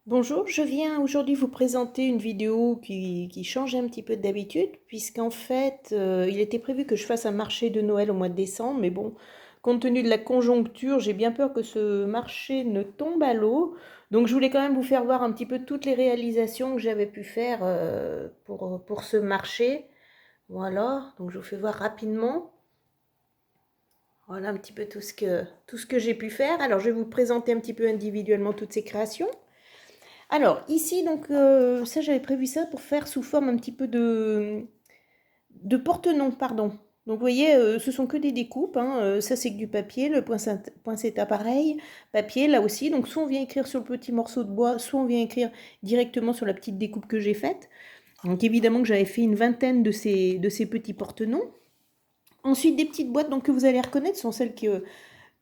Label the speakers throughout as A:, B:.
A: Bonjour, je viens aujourd'hui vous présenter une vidéo qui change un petit peu d'habitude, puisqu'en fait, il était prévu que je fasse un marché de Noël au mois de décembre, mais bon, compte tenu de la conjoncture, j'ai bien peur que ce marché ne tombe à l'eau. Donc je voulais quand même vous faire voir un petit peu toutes les réalisations que j'avais pu faire pour ce marché. Voilà, donc je vous fais voir rapidement. Voilà un petit peu tout ce que j'ai pu faire. Alors je vais vous présenter un petit peu individuellement toutes ces créations. Alors, ici, donc, ça, j'avais prévu ça pour faire sous forme un petit peu de porte-nom, pardon. Donc, vous voyez, ce sont que des découpes, hein, ça, c'est que du papier, le poinsettia pareil, papier, là aussi. Donc, soit on vient écrire sur le petit morceau de bois, soit on vient écrire directement sur la petite découpe que j'ai faite. Donc, évidemment que j'avais fait une vingtaine de ces petits porte-noms. Ensuite, des petites boîtes donc, que vous allez reconnaître sont celles que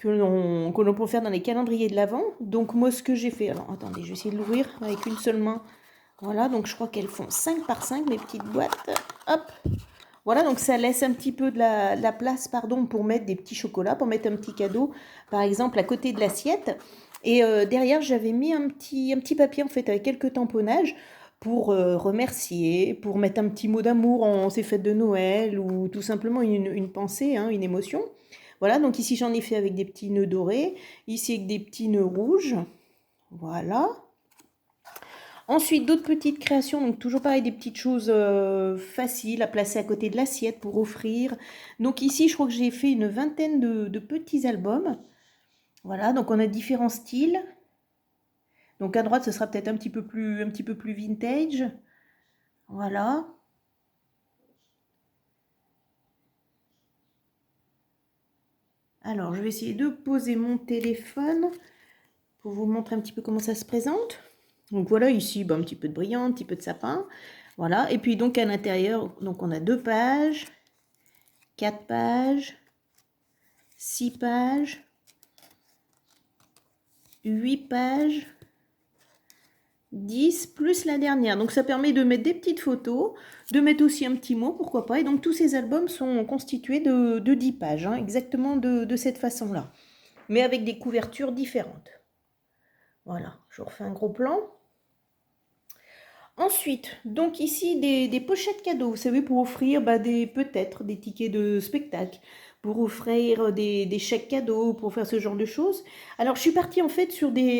A: l'on peut faire dans les calendriers de l'Avent. Donc, moi, ce que j'ai fait... Alors, attendez, je vais essayer de l'ouvrir avec une seule main. Voilà, donc je crois qu'elles font 5 par 5, mes petites boîtes. Hop. Voilà, donc ça laisse un petit peu de la place, pardon, pour mettre des petits chocolats, pour mettre un petit cadeau, par exemple, à côté de l'assiette. Et derrière, j'avais mis un petit papier, en fait, avec quelques tamponnages pour remercier, pour mettre un petit mot d'amour en ces fêtes de Noël, ou tout simplement une pensée, hein, une émotion. Voilà, donc ici, j'en ai fait avec des petits nœuds dorés, ici avec des petits nœuds rouges. Voilà. Ensuite, d'autres petites créations, donc toujours pareil, des petites choses faciles à placer à côté de l'assiette pour offrir. Donc ici, je crois que j'ai fait une vingtaine de petits albums. Voilà, donc on a différents styles. Donc à droite, ce sera peut-être un petit peu plus vintage. Voilà. Alors, je vais essayer de poser mon téléphone pour vous montrer un petit peu comment ça se présente. Donc voilà, ici, un petit peu de brillant, un petit peu de sapin. Voilà, et puis donc à l'intérieur, donc on a 2 pages, 4 pages, 6 pages, 8 pages, 10 plus la dernière. Donc ça permet de mettre des petites photos, de mettre aussi un petit mot, pourquoi pas. Et donc tous ces albums sont constitués de 10 pages, hein, exactement de cette façon-là. Mais avec des couvertures différentes. Voilà, je refais un gros plan. Ensuite, donc ici des pochettes cadeaux, vous savez, pour offrir peut-être des tickets de spectacle, pour offrir des chèques cadeaux, pour faire ce genre de choses. Alors je suis partie en fait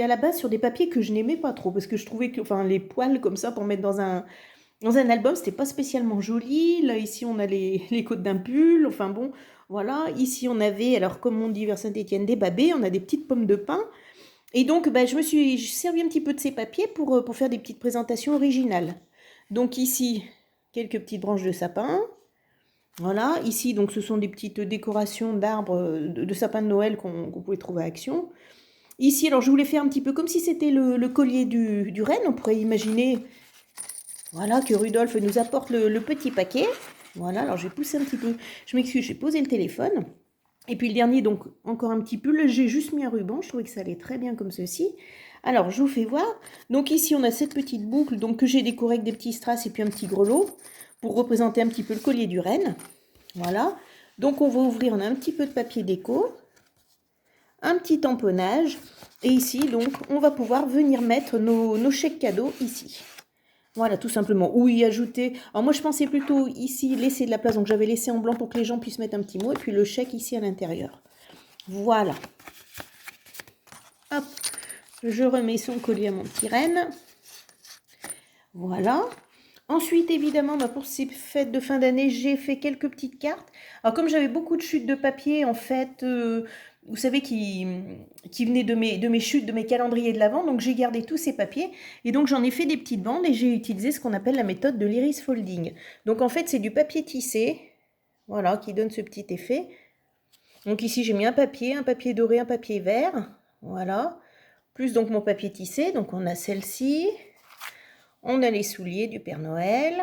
A: à la base sur des papiers que je n'aimais pas trop, parce que je trouvais que, enfin, les poils comme ça pour mettre dans un album, c'était pas spécialement joli. Là, ici, on a les côtes d'un pull, enfin bon, voilà. Ici, on avait, alors comme on dit vers Saint-Étienne, des babés, on a des petites pommes de pin. Et donc, je me suis servi un petit peu de ces papiers pour faire des petites présentations originales. Donc ici, quelques petites branches de sapin. Voilà, ici, donc ce sont des petites décorations d'arbres, de sapin de Noël qu'on pouvait trouver à Action. Ici, alors je voulais faire un petit peu comme si c'était le collier du renne. On pourrait imaginer, voilà, que Rudolph nous apporte le petit paquet. Voilà, alors je vais pousser un petit peu. Je m'excuse, j'ai posé le téléphone. Et puis le dernier, donc encore un petit peu, là j'ai juste mis un ruban, je trouvais que ça allait très bien comme ceci. Alors je vous fais voir, donc ici on a cette petite boucle donc, que j'ai décorée avec des petits strass et puis un petit grelot pour représenter un petit peu le collier du renne. Voilà, donc on va ouvrir, on a un petit peu de papier déco, un petit tamponnage, et ici donc on va pouvoir venir mettre nos chèques cadeaux ici. Voilà, tout simplement. Ou y ajouter. Alors moi, je pensais plutôt ici laisser de la place. Donc j'avais laissé en blanc pour que les gens puissent mettre un petit mot. Et puis le chèque ici à l'intérieur. Voilà. Hop. Je remets son collier à mon petit renne. Voilà. Ensuite, évidemment, pour ces fêtes de fin d'année, j'ai fait quelques petites cartes. Alors, comme j'avais beaucoup de chutes de papier, en fait, vous savez, qui venaient de mes chutes, de mes calendriers de l'Avent, donc j'ai gardé tous ces papiers. Et donc, j'en ai fait des petites bandes et j'ai utilisé ce qu'on appelle la méthode de l'iris folding. Donc, en fait, c'est du papier tissé, voilà, qui donne ce petit effet. Donc, ici, j'ai mis un papier doré, un papier vert, voilà. Plus donc mon papier tissé, donc on a celle-ci. On a les souliers du Père Noël.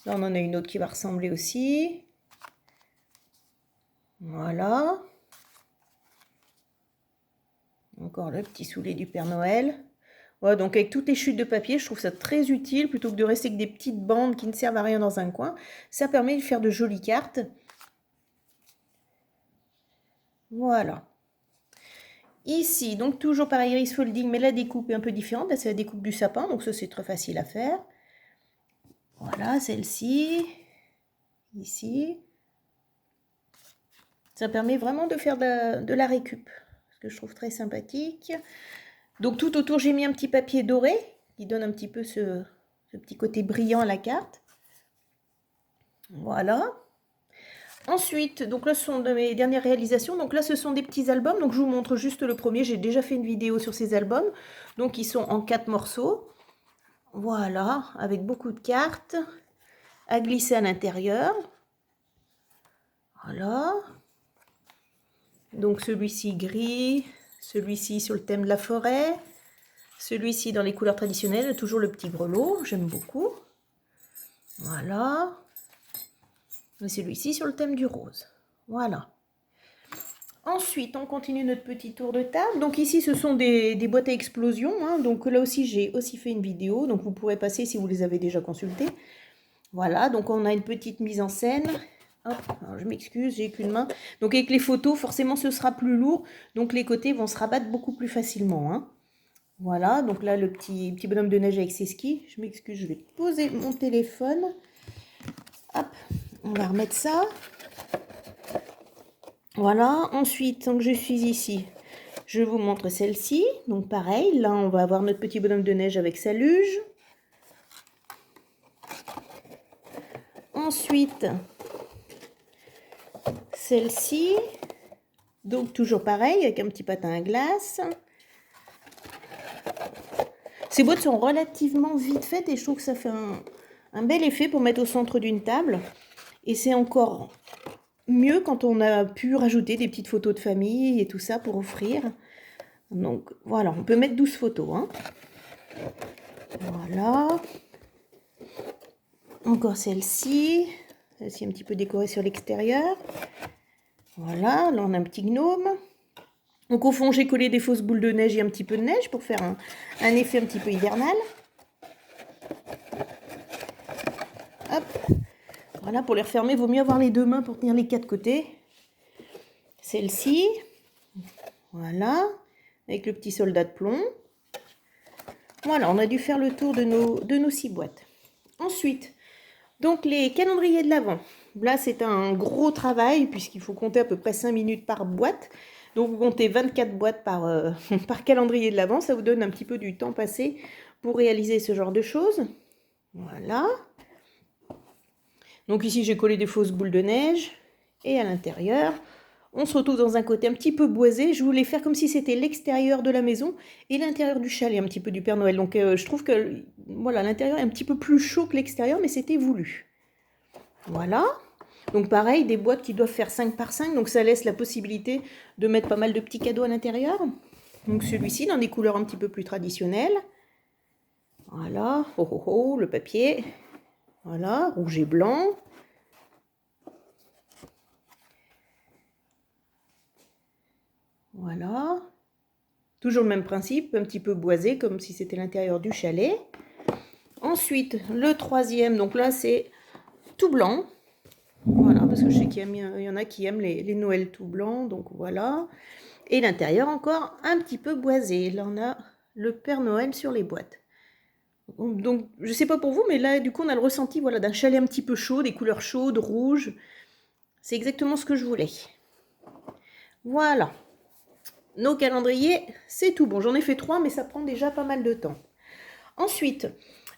A: Là, on en a une autre qui va ressembler aussi. Voilà. Encore le petit soulier du Père Noël. Voilà, donc avec toutes les chutes de papier, je trouve ça très utile. Plutôt que de rester avec des petites bandes qui ne servent à rien dans un coin. Ça permet de faire de jolies cartes. Voilà. Ici, donc toujours par iris folding, mais la découpe est un peu différente. Là, c'est la découpe du sapin, donc ça, c'est très facile à faire. Voilà, celle-ci. Ici. Ça permet vraiment de faire de la récup, ce que je trouve très sympathique. Donc tout autour, j'ai mis un petit papier doré qui donne un petit peu ce petit côté brillant à la carte. Voilà. Ensuite, donc là, ce sont de mes dernières réalisations. Donc là, ce sont des petits albums. Donc je vous montre juste le premier. J'ai déjà fait une vidéo sur ces albums. Donc ils sont en 4 morceaux. Voilà, avec beaucoup de cartes à glisser à l'intérieur. Voilà. Donc celui-ci gris, celui-ci sur le thème de la forêt, celui-ci dans les couleurs traditionnelles, toujours le petit grelot, j'aime beaucoup. Voilà. Et celui-ci sur le thème du rose. Voilà. Ensuite, on continue notre petit tour de table. Donc ici, ce sont des boîtes à explosion. Hein. Donc là aussi, j'ai aussi fait une vidéo. Donc vous pourrez passer si vous les avez déjà consultées. Voilà, donc on a une petite mise en scène. Hop, alors je m'excuse, j'ai qu'une main. Donc avec les photos, forcément, ce sera plus lourd. Donc les côtés vont se rabattre beaucoup plus facilement. Hein. Voilà, donc là, le petit bonhomme de neige avec ses skis. Je m'excuse, je vais poser mon téléphone. Hop, on va remettre ça. Voilà, ensuite, donc je suis ici, je vous montre celle-ci. Donc pareil, là, on va avoir notre petit bonhomme de neige avec sa luge. Ensuite, celle-ci. Donc toujours pareil, avec un petit patin à glace. Ces boîtes sont relativement vite faites et je trouve que ça fait un bel effet pour mettre au centre d'une table. Et c'est encore mieux quand on a pu rajouter des petites photos de famille et tout ça pour offrir. Donc voilà, on peut mettre 12 photos. Hein. Voilà. Encore celle-ci. Celle-ci un petit peu décorée sur l'extérieur. Voilà, là on a un petit gnome. Donc au fond j'ai collé des fausses boules de neige et un petit peu de neige pour faire un effet un petit peu hivernal. Hop. Voilà, pour les refermer, il vaut mieux avoir les deux mains pour tenir les quatre côtés. Celle-ci. Voilà. Avec le petit soldat de plomb. Voilà, on a dû faire le tour de nos 6 boîtes. Ensuite, donc les calendriers de l'Avent. Là, c'est un gros travail puisqu'il faut compter à peu près 5 minutes par boîte. Donc, vous comptez 24 boîtes par, par calendrier de l'Avent. Ça vous donne un petit peu du temps passé pour réaliser ce genre de choses. Voilà. Donc ici, j'ai collé des fausses boules de neige. Et à l'intérieur, on se retrouve dans un côté un petit peu boisé. Je voulais faire comme si c'était l'extérieur de la maison et l'intérieur du chalet, un petit peu du Père Noël. Donc je trouve que voilà, l'intérieur est un petit peu plus chaud que l'extérieur, mais c'était voulu. Voilà. Donc pareil, des boîtes qui doivent faire 5 par 5. Donc ça laisse la possibilité de mettre pas mal de petits cadeaux à l'intérieur. Donc celui-ci dans des couleurs un petit peu plus traditionnelles. Voilà. Oh oh oh, le papier. Voilà, rouge et blanc. Voilà. Toujours le même principe, un petit peu boisé, comme si c'était l'intérieur du chalet. Ensuite, le troisième, donc là, c'est tout blanc. Voilà, parce que je sais qu'il y en a qui aiment les Noëls tout blancs, donc voilà. Et l'intérieur, encore un petit peu boisé. Là, on a le Père Noël sur les boîtes. Donc, je sais pas pour vous, mais là, du coup, on a le ressenti voilà, d'un chalet un petit peu chaud, des couleurs chaudes, rouges. C'est exactement ce que je voulais. Voilà. Nos calendriers, c'est tout bon. J'en ai fait 3, mais ça prend déjà pas mal de temps. Ensuite,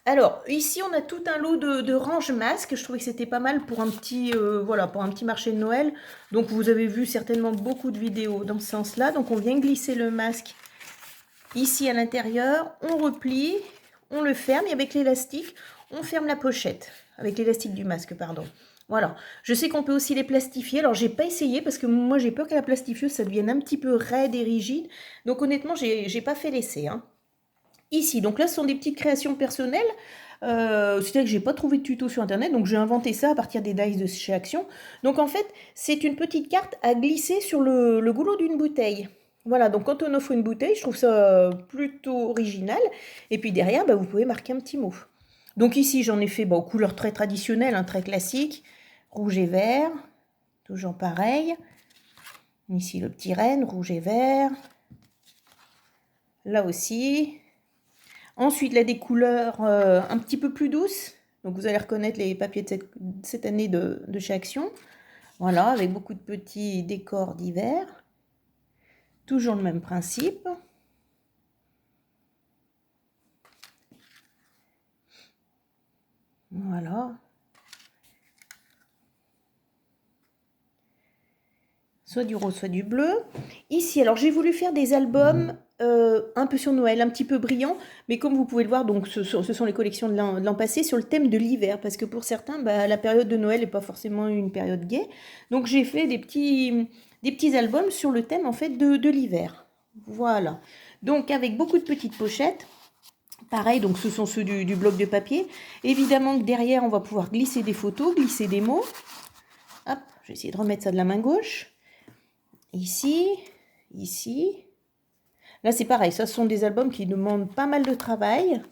A: alors ici on a tout un lot de range-masques. Je trouvais que c'était pas mal pour un petit, voilà, pour un petit marché de Noël. Donc vous avez vu certainement beaucoup de vidéos dans ce sens-là. Donc on vient glisser le masque ici à l'intérieur, on replie, on le ferme et avec l'élastique, on ferme la pochette. Avec l'élastique du masque, pardon. Voilà, je sais qu'on peut aussi les plastifier. Alors, j'ai pas essayé parce que moi, j'ai peur qu'à la plastifieuse, ça devienne un petit peu raide et rigide. Donc, honnêtement, j'ai pas fait l'essai. Hein. Ici, donc là, ce sont des petites créations personnelles. C'est-à-dire que j'ai pas trouvé de tuto sur Internet, donc j'ai inventé ça à partir des dice de chez Action. Donc, en fait, c'est une petite carte à glisser sur le goulot d'une bouteille. Voilà, donc quand on offre une bouteille, je trouve ça plutôt original. Et puis derrière, bah, vous pouvez marquer un petit mot. Donc ici, j'en ai fait aux couleurs très traditionnelles, très classiques. Rouge et vert, toujours pareil. Ici, le petit renne, rouge et vert. Là aussi. Ensuite, là, des couleurs un petit peu plus douces. Donc, vous allez reconnaître les papiers de cette année de chez Action. Voilà, avec beaucoup de petits décors d'hiver. Toujours le même principe. Voilà. Soit du rose, soit du bleu. Ici, alors j'ai voulu faire des albums un peu sur Noël, un petit peu brillants, mais comme vous pouvez le voir, donc ce sont les collections de l'an passé sur le thème de l'hiver, parce que pour certains, bah, la période de Noël n'est pas forcément une période gaie. Donc j'ai fait des petits albums sur le thème en fait de l'hiver. Voilà. Donc avec beaucoup de petites pochettes. Pareil, donc ce sont ceux du bloc de papier. Évidemment que derrière, on va pouvoir glisser des photos, glisser des mots. Hop, je vais essayer de remettre ça de la main gauche. Ici, ici. Là, c'est pareil, ça ce sont des albums qui demandent pas mal de travail.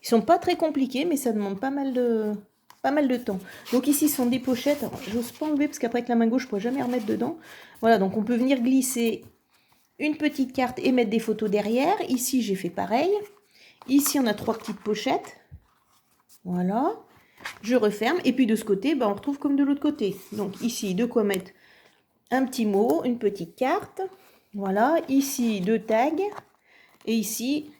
A: Ils sont pas très compliqués, mais ça demande pas mal de temps. Donc ici, ce sont des pochettes. J'ose pas enlever parce qu'après, avec la main gauche, je ne pourrais jamais remettre dedans. Voilà, donc on peut venir glisser une petite carte et mettre des photos derrière. Ici, j'ai fait pareil. Ici, on a 3 petites pochettes. Voilà. Je referme. Et puis de ce côté, on retrouve comme de l'autre côté. Donc ici, de quoi mettre un petit mot, une petite carte. Voilà. Ici, 2 tags. Et ici,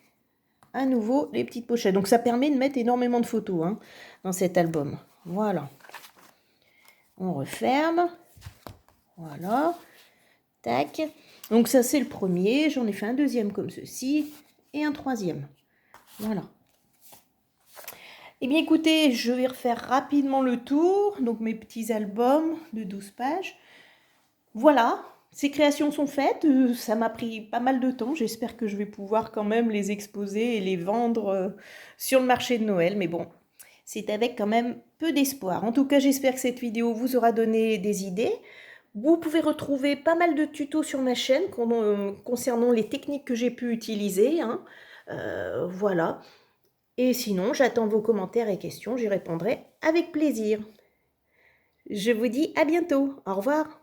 A: à nouveau, les petites pochettes. Donc ça permet de mettre énormément de photos dans cet album. Voilà. On referme. Voilà. Tac. Donc ça, c'est le premier. J'en ai fait un deuxième comme ceci. Et un troisième. Voilà. Eh bien écoutez, je vais refaire rapidement le tour. Donc mes petits albums de 12 pages. Voilà, ces créations sont faites. Ça m'a pris pas mal de temps. J'espère que je vais pouvoir quand même les exposer et les vendre sur le marché de Noël. Mais bon, c'est avec quand même peu d'espoir. En tout cas, j'espère que cette vidéo vous aura donné des idées. Vous pouvez retrouver pas mal de tutos sur ma chaîne concernant les techniques que j'ai pu utiliser. Voilà. Et sinon, j'attends vos commentaires et questions, j'y répondrai avec plaisir. Je vous dis à bientôt. Au revoir.